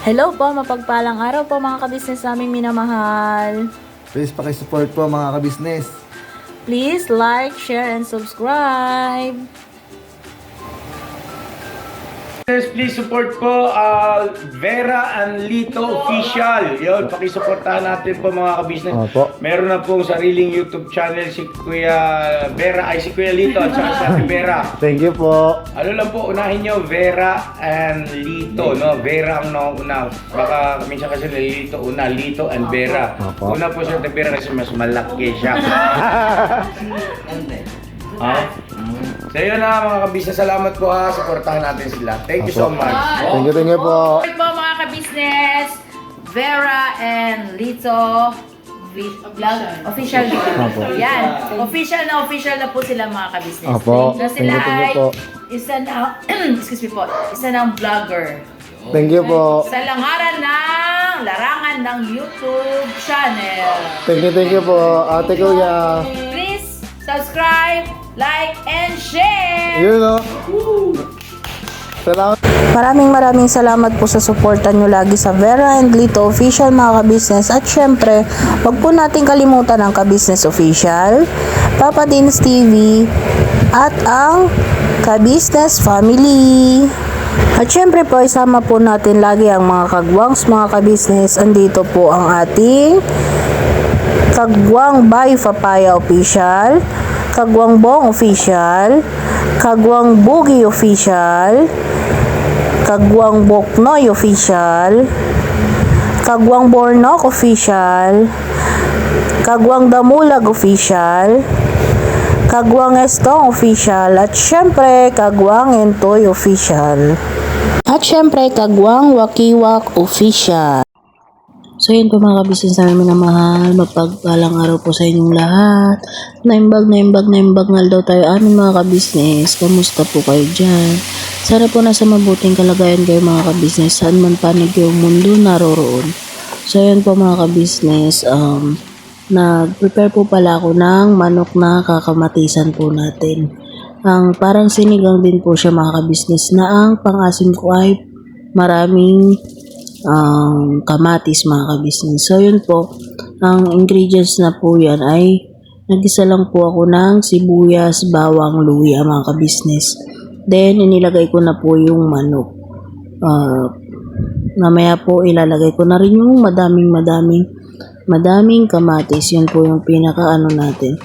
Hello po, mapagpalang araw po mga kabisnes naming minamahal. Please pakisupport po mga kabisnes. Please like, share, and subscribe. Please support po Vera and Lito Official. Yun, pakisuportahan natin po mga kabisnes. Opo. Meron na pong sariling YouTube channel si Kuya Vera, si Kuya Lito at saka si Ate Vera. Thank you po. Ano lang po, unahin nyo, Vera and Lito, no? Vera ang nauna. Baka minsan kasi Lito una, Lito and Vera. Opo. Una po si Ate Vera kasi mas malaki siya. So yun na mga kabisnes, salamat po ha, supportahan natin sila. Thank you so much. Thank you po. Support po mga kabisnes, Vera and Lito Vlog Official. Opo. Yan, official na po sila mga kabisnes. Opo. Na sila Thank you ay po. isa na, excuse me po, isa ng vlogger. Thank you po. Sa langaran ng larangan ng YouTube channel. Thank you po. Ate Kuya. Please subscribe, like, and share! Yun o. Salamat. Maraming salamat po sa suporta nyo lagi sa Vera and Lito Official mga kabisnes. At syempre, wag po natin kalimutan ang Kabisnes Official, Papa Dins TV, at ang Kabisnes Family. At syempre po, isama po natin lagi ang mga kagwangs, mga kabisnes. Andito po ang ating Kagwang by Papaya Official, Kagwang Bong Official, Kagwang Boogie Official, Kagwang Boknoy Official, Kagwang Bornok Official, Kagwang Damulag Official, Kagwang Estong Official, at syempre Kagwang Entoy Official. At syempre Kagwang Wakiwak Official. So yun po mga kabisnes namin na mahal, mapagpalang araw po sa inyong lahat. Naimbag nga daw tayo amin mga kabisnes. Kamusta po kayo dyan? Sana po nasa mabuting kalagayan kayo mga kabisnes, saan man panig yung mundo naroroon. So yun po mga kabisnes, nag-prepare po pala ako ng manok na kakamatisan po natin. Ang parang sinigang din po siya mga kabisnes, na ang pang-asim ko ay maraming kamatis mga kabisnes. So yun po, ang ingredients na po yan ay nagisa lang po ako ng sibuyas, bawang, luya mga kabisnes. Then inilagay ko na po yung manok. Mamaya po ilalagay ko na rin yung madaming kamatis. Yun po yung pinaka natin.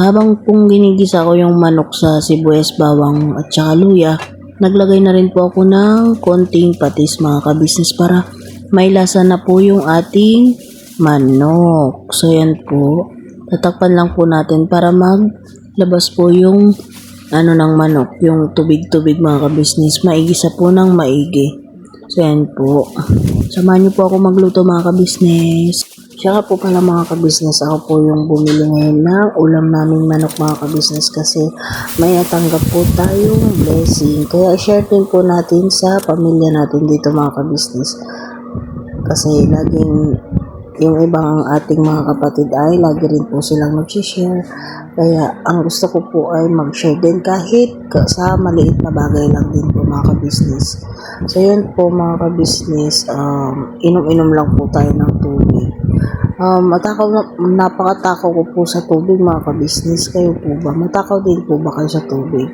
Habang pong ginigisa ko yung manok sa sibuyas, bawang at saka luya, naglagay na rin po ako ng konting patis mga kabisnes para may lasa na po yung ating manok. So yan po, tatakpan lang po natin para maglabas po yung ng manok, yung tubig-tubig mga kabisnes, maigisa po ng maigi. So yan po, samahan niyo po ako magluto mga kabisnes. Tsaka po pala mga kabisnes, ako po yung bumili ngayon ng ulam naming manok mga kabisnes kasi may natanggap po tayong blessing. Kaya share din po natin sa pamilya natin dito mga kabisnes. Kasi laging yung ibang ating mga kapatid ay lagi rin po silang mag-share. Kaya ang gusto ko po ay mag-share din kahit sa maliit na bagay lang din po mga kabisnes. So yun po mga kabisnes, inom-inom lang po tayo ng tubig. Napakatakaw ko po sa tubig mga kabisnes. Kayo po ba? Matakaw din po ba kayo sa tubig?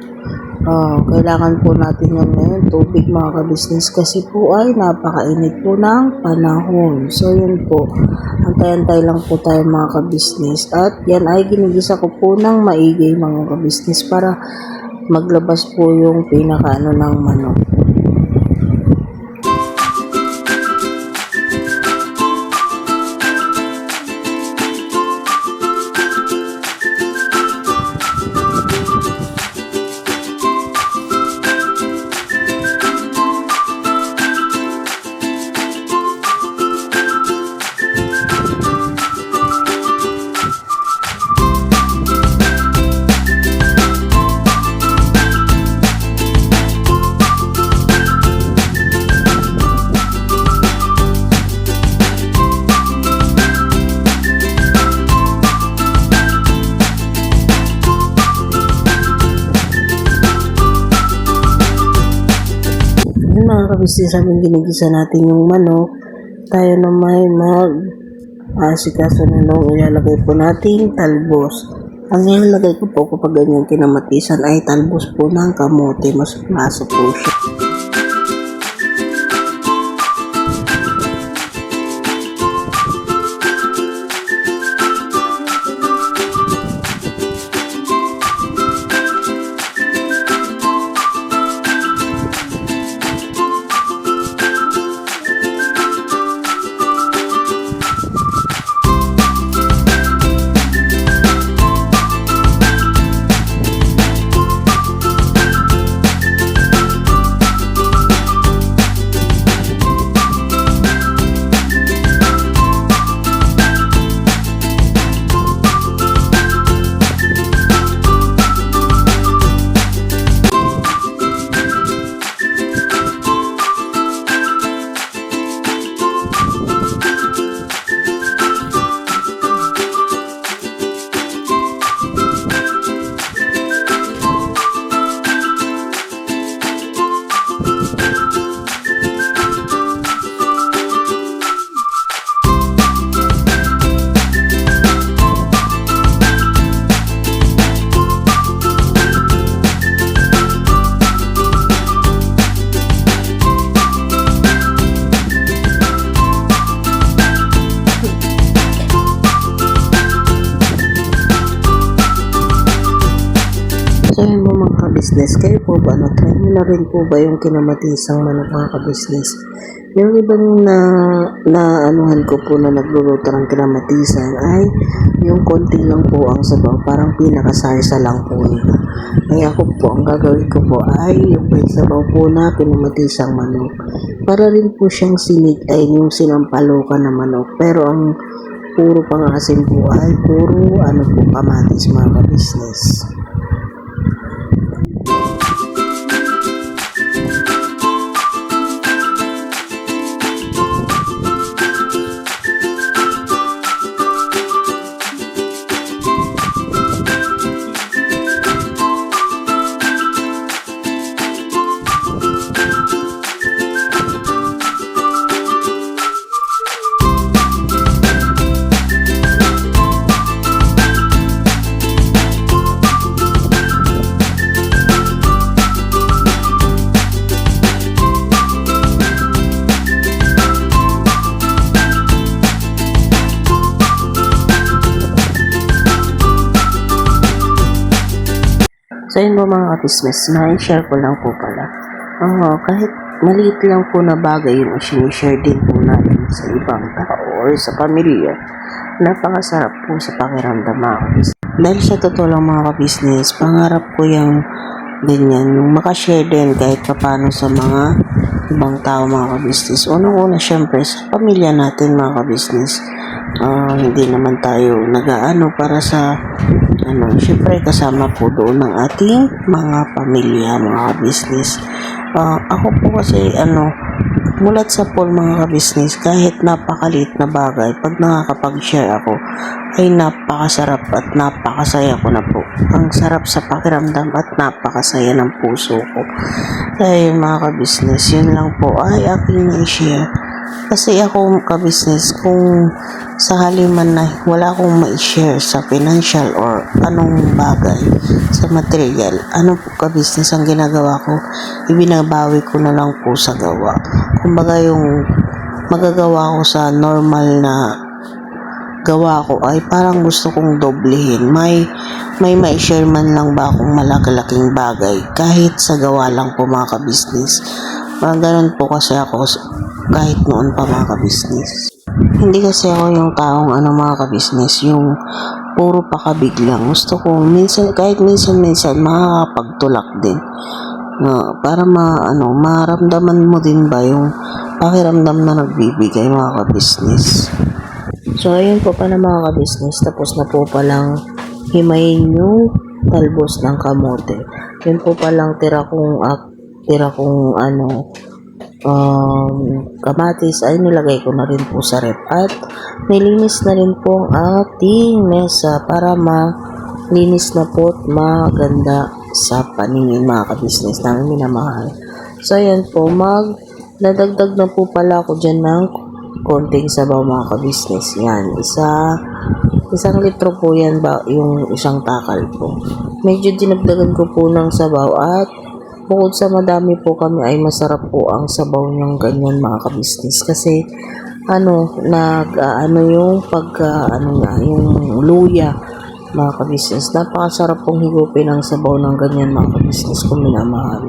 Kailangan po natin yan ngayon, tubig mga kabisnes, kasi po ay napakainit po ng panahon. So yun po, antay-antay lang po tayo mga kabisnes. At yan ay ginigisa ko po ng maigi mga kabisnes para maglabas po yung pinaka ng manok. kabisnes, habang ginigisa natin yung manok, tayo na may asikaso na nung ilalagay po natin talbos. Ang ilalagay ko po kapag ganyan kinamatisan ay talbos po ng kamote, mas maso po siya. So yun po mga ka-business, kayo po ba, try nyo na rin po ba yung kinamatisang manok mga ka-business? Yung ibang anuhan ko po na nagluluto ng kinamatisan ay yung konti lang po ang sabaw, parang pinakasarsa lang po nila. Kaya ako po, ang gagawin ko po ay yung may sabaw po na kinamatisang manok. Para rin po siyang sinig ay yung sinampalokan na manok, pero ang puro pangasin po ay puro kamatis mga ka-business. So yun po mga ka-business, na-share ko lang po pala. Kahit maliit lang po na bagay yung sinishare din po natin sa ibang tao or sa pamilya, napakasarap po sa pakiramdam mga ka-business. Dahil sa totoo lang mga ka-business, pangarap ko yung ganyan, yung makashare din kahit paano sa mga ibang tao mga ka-business. Unang-una syempre sa pamilya natin mga ka-business. Hindi naman tayo nag-aano para sa syempre kasama po doon ng ating mga pamilya, mga business. Ako po kasi mulat sa pool mga ka-business, kahit napakaliit na bagay, pag nakakapag-share ako, ay napakasarap at napakasaya ko na po. Ang sarap sa pakiramdam at napakasaya ng puso ko. Kaya mga ka-business, yun lang po ay aking na-share. Kasi ako ka-business, kung sakali man na wala akong ma-share sa financial or anong bagay sa material, po ka-business ang ginagawa ko, ibinabawi ko na lang po sa gawa. Kumbaga yung magagawa ko sa normal na gawa ko ay parang gusto kong doblehin. May ma-share man lang ba akong malaki-laking bagay kahit sa gawa lang po mga ka-business. Parang ganun po kasi ako kahit noon pa mga ka-business. Hindi kasi ako yung taong mga ka-business, yung puro pakabiglang. Gusto ko kahit minsan makakapagtulak din. Para maramdaman mo din ba yung pakiramdam na nagbibigay mga ka-business. So ayun po pala mga ka-business, tapos na po palang himayin yung talbos ng kamote. Yun po palang tira kong kamatis ay nilagay ko na rin po sa rep at nilinis na rin po ang ating mesa para malinis na po at maganda sa paningin mga ka-business namin minamahal. So ayan po, Dadagdag na po pala ako dyan ng konting sabaw mga ka-business. Yan, isang litro po yan ba yung isang takal po. Medyo dinagdagan ko po ng sabaw at bukod sa madami po kami ay masarap po ang sabaw ng ganyan mga ka-business. Kasi yung luya mga ka-business. Napakasarap pong higupin ang sabaw ng ganyan mga ka-business kung minamahal.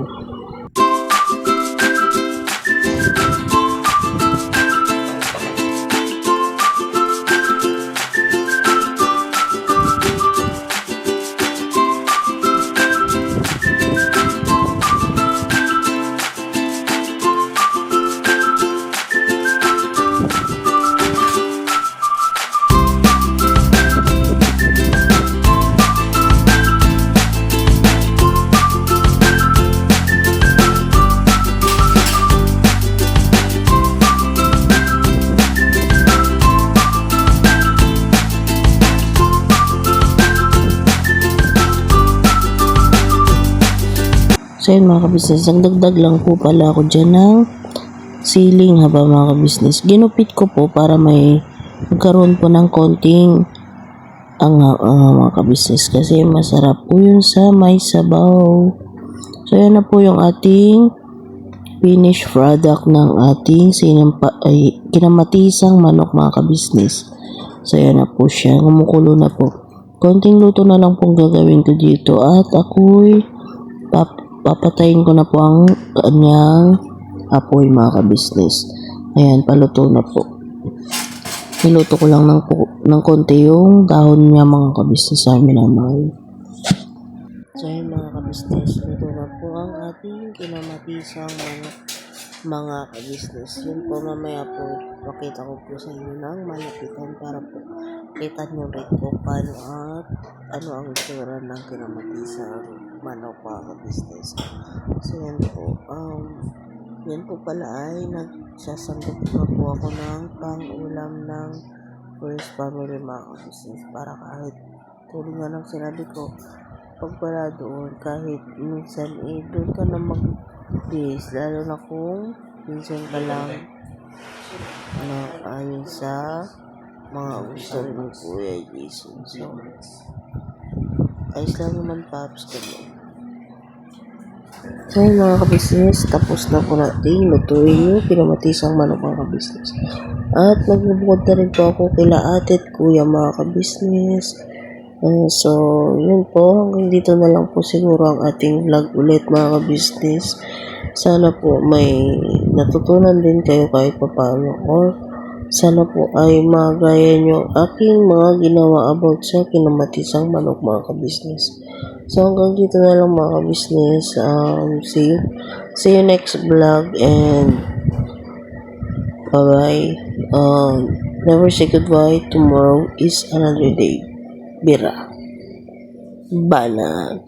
So yun mga ka-business, nagdagdag lang po pala ako dyan ng siling haba mga ka-business. Ginupit ko po para may magkaroon po ng konting mga ka-business kasi masarap po yun sa may sabaw. So yan na po yung ating finished product ng ating kinamatisang manok mga ka-business. So yan na po siya, kumukulo na po. Konting luto na lang pong gagawin ko dito at ako'y papatayin ko na po ang kanyang apoy mga ka-business. Ayan, paluto na po. Niluto ko lang ng konti yung dahon niya mga ka-business sa minamahal. So ayan mga ka-business, luto na po ang ating kinamatisang mga ka-business. Yun po mamaya po, pakita ko po sa inyo ng malapitan para po kita nyo rin po paano at ano ang itsura ng kinamatisang manok mga ka-business. So yan po, yan po pala ay nagsasanggap na po ako ng pang-ulam ng first family mga ka-business para kahit tulad nga ng sinabi ko, pag pala doon kahit minsan doon ka na mag-base lalo na kung minsan ka lang ayon sa mga gusto ni Kuya Jason. So ayos lang naman paps kami. So yun mga ka-business, tapos na po natin lutuin yung pinamatisang manok mga ka-business. At nagbubukod na rin po ako kila ate at kuya mga ka-business. So yun po, hanggang dito na lang po siguro ang ating vlog ulit mga ka-business. Sana po may natutunan din kayo kahit paano or sana po ay magaya nyo aking mga ginawa about sa kinamatisang manok mga ka-business. So hanggang dito na lang mga ka-business. See you next vlog and bye bye. Never say goodbye. Tomorrow is another day. Bira. Bana.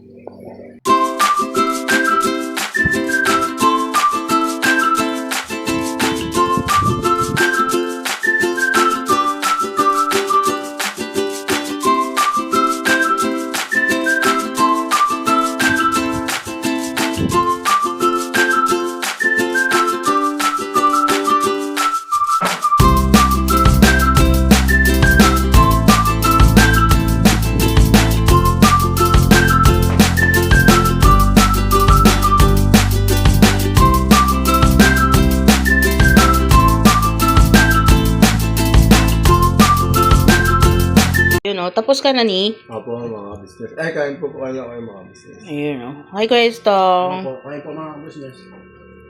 Yun o, tapos ka na ni? Opo, mga business. Ay, kain po kayo mga business. Ayun o. Hi, Kuya Estong. Opo, kayo po mga business.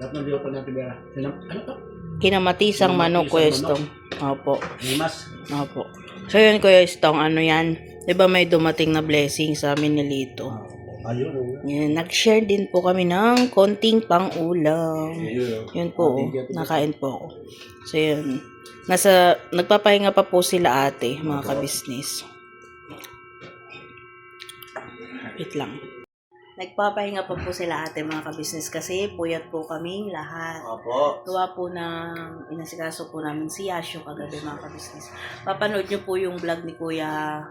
Lahat ng biyo po natin, Vera. Ano to? Kinamatisang manok, Kuya Estong. Opo. Limas. Opo. So yun, Kuya Estong, ano yan? Diba may dumating na blessing sa amin ni Lito? Ayun. Yan, nag-share din po kami ng konting pang-ulam. Yun po, nakain po ako. So yun, nagpapahinga pa po sila ate, mga ka-business. Wait lang. Nagpapahinga pa po sila ate, mga ka-business, kasi puyat po kaming lahat. Opo. Gawa po ng inasikaso po namin si Yasho kagabi mga ka-business. Papanood nyo po yung vlog ni Kuya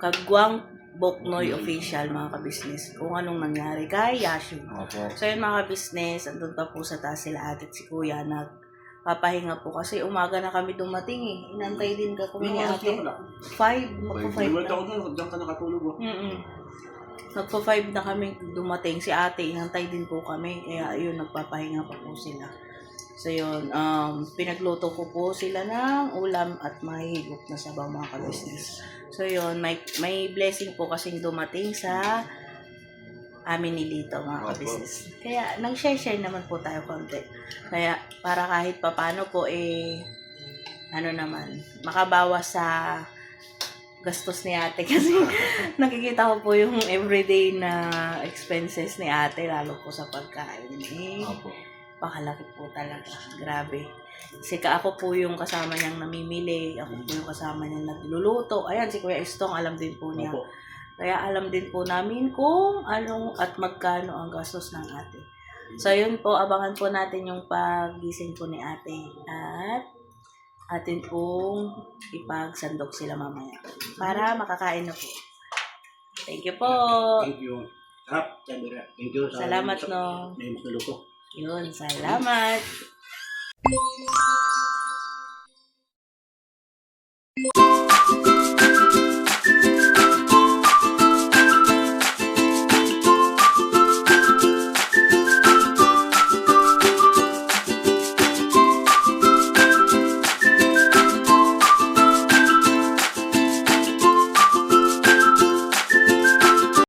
Kagwang Boknoy Official mga kabisnes kung anong nangyari kay Yashu. Opo. So yun mga kabisnes, andun pa po sa taas sila ate at si kuya nagpapahinga po kasi umaga na kami dumating eh. Inantay din ka kami ni ate. 5, magpo-5 Bumalik na. ako doon, diyan ka nakatulog. Magpo-5 na kami dumating. Si ate, inantay din po kami. Kaya yun, nagpapahinga pa po sila. So yun, pinagluto ko po sila ng ulam at mahigop na sabaw mga kabisnes. So yun, may blessing po kasing dumating sa amin ni Lito mga kabisnes. Kaya nag-share naman po tayo konti. Kaya para kahit papano po ano naman, makabawas sa gastos ni ate kasi nakikita ko po yung everyday na expenses ni ate lalo po sa pagkain. Opo. Pakalaki po talaga. Grabe. Kasi ako po yung kasama niyang namimili. Ako po yung kasama niyang nagluluto. Ayan, si Kuya Estong, alam din po niya. Opo. Kaya alam din po namin kung anong at magkano ang gastos ng ate. So, yun po, abangan po natin yung pagising po ni ate. At atin pong ipagsandok sila mamaya. Para makakain na po. Thank you po. Thank you. Sarap, Bera. Thank you. Salamat, no. May mas naluto. Yun, salamat.